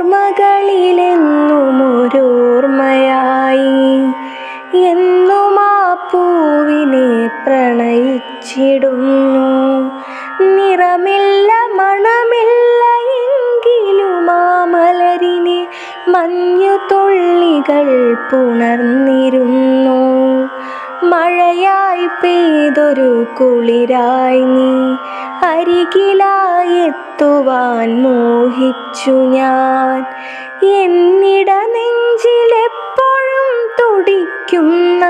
ഓർമ്മകളിലെന്നുമൊരോർമ്മയായി എന്നും ആ പൂവിനെ പ്രണയിച്ചിടുന്നു. നിറമില്ല മണമില്ല എങ്കിലും ആ മലരിനെ മഞ്ഞുതുള്ളികൾ പുണർന്നിരുന്നു. മഴയായി പെയ്തൊരു കുളിരായി നീ അരികിലായി എത്തുവാൻ മോഹിച്ചു ഞാൻ. എന്നിട നെഞ്ചിലെപ്പോഴും തുടിക്കുന്ന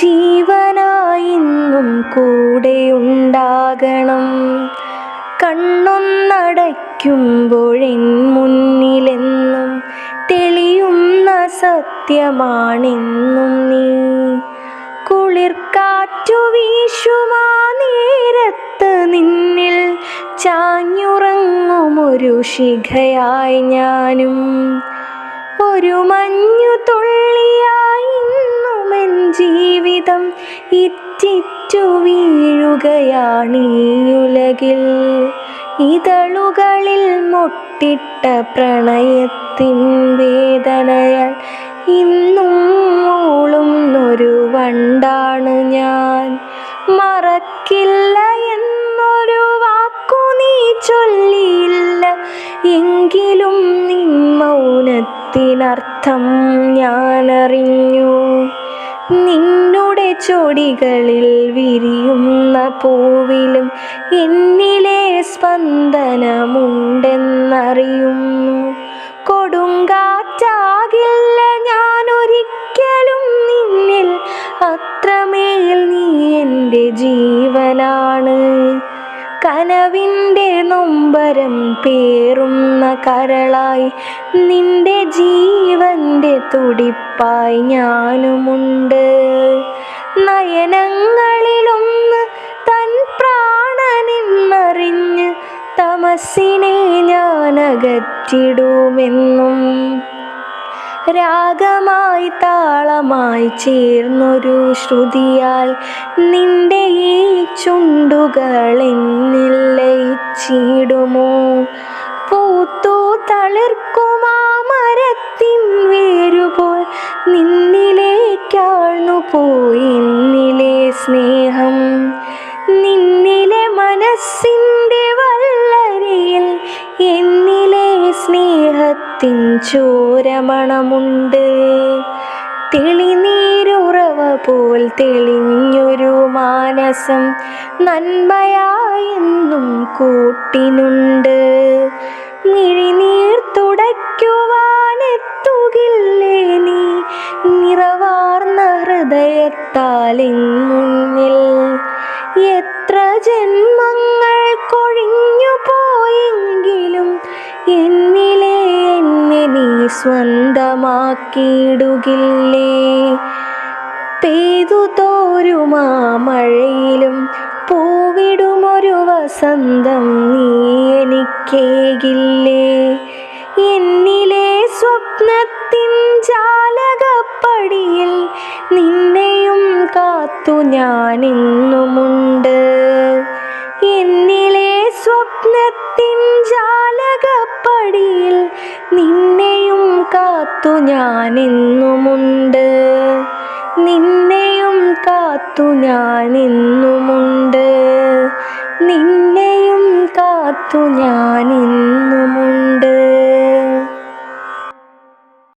ജീവനായിന്നും കൂടെയുണ്ടാകണം. കണ്ണൊന്നടയ്ക്കുമ്പോഴെൻ മുന്നിലെന്നും തെളിയുന്ന സത്യമാണെന്നും നീ. കുളിർക്കാറ്റു വീശുമാ നേരത്ത് നിന്നിൽ ചാഞ്ഞുറങ്ങുമൊരു ശിഖയായി ഞാനും. ഒരു മഞ്ഞു തുള്ളിയായി ഇന്നുമെൻ ജീവിതം ഇറ്റിറ്റു വീഴുകയാണീ ഉലകിൽ. ഇതളുകളിൽ മൊട്ടിട്ട പ്രണയത്തിൻ വേദനയാൽ ഇന്നും മൂളുന്നൊരു വണ്ടാണ് ഞാൻ. മറക്കില്ല എന്നൊരു വാക്കു നീ ചൊല്ലിയില്ല എങ്കിലും നിൻ മൗനത്തിനർത്ഥം ഞാനറിഞ്ഞു. നിന്നുടെ ചൊടികളിൽ വിരിയുന്ന പൂവിലും എന്നിലെ സ്പന്ദനമുണ്ടെന്നറിയുന്നു. കൊടുങ്കാറ്റാകില്ല ഞാനൊരിക്കലും നിന്നിൽ, അത്രമേൽ നീ എൻ്റെ ജീവനാണ്. കനവിൻ്റെ നൊമ്പരം പേറുന്ന കരളായി നിന്റെ ജീവൻ്റെ തുടിപ്പായി ഞാനുമുണ്ട്. നയനങ്ങളിലൊന്ന് തൻ പ്രാണനെന്നറിഞ്ഞ് തമസ്സിനെ ഞാനകറ്റിടുമെന്നും. രാഗമായി താളമായി ചേർന്നൊരു ശ്രുതിയാൽ നിന്റെ ഈ ചുണ്ടുകൾ എന്നിൽ ലയിച്ചിടുമോ. പൂത്തു തളിർക്കുമാ മരത്തിൻ വേരുപോൽ നിന്നിലേക്കാഴ്ന്നു പോയി എന്നിലെ സ്നേഹം. നിന്നിലെ മനസ്സിൻ്റെ വല്ലരിയിൽ എന്നിലെ സ്നേഹത്തിൻ ചോരമണമുണ്ട്. തെളിനീരുറവ പോൽ തെളിഞ്ഞൊരു മാനസം നന്മയായെന്നും കൂട്ടിനുണ്ട്. മിഴിനീർ തുടയ്ക്കുവാനെത്തുകില്ലേ നീ നിറവാർന്ന ഹൃദയത്താലിൻ മുന്നിൽ. എത്ര ജന്മങ്ങൾ കൊഴിഞ്ഞു പോയെങ്കിലും എന്നിലെ എന്നെ നീ സ്വന്തമാക്കിയിടുകില്ലേ. പെയ്തു തോരുമാ മഴയിലും പൂവിടുമൊരു വസന്തം നീ എനിക്കേകില്ലേ. എന്നിലെ സ്വപ്നത്തിൻ ജാലകപ്പടിയിൽ നിന്നെയും കാത്തു ഞാനെന്നുമുണ്ട്. എന്നിലെ സ്വപ്നത്തിൻ ജാലകപ്പടിയിൽ നിന്നെയും കാത്തു ഞാനെന്നുമുണ്ട്. നിന്നെയും കാത്തു ഞാനെന്നുമുണ്ട്. നിന്നെയും കാത്തു ഞാനെന്നുമുണ്ട്.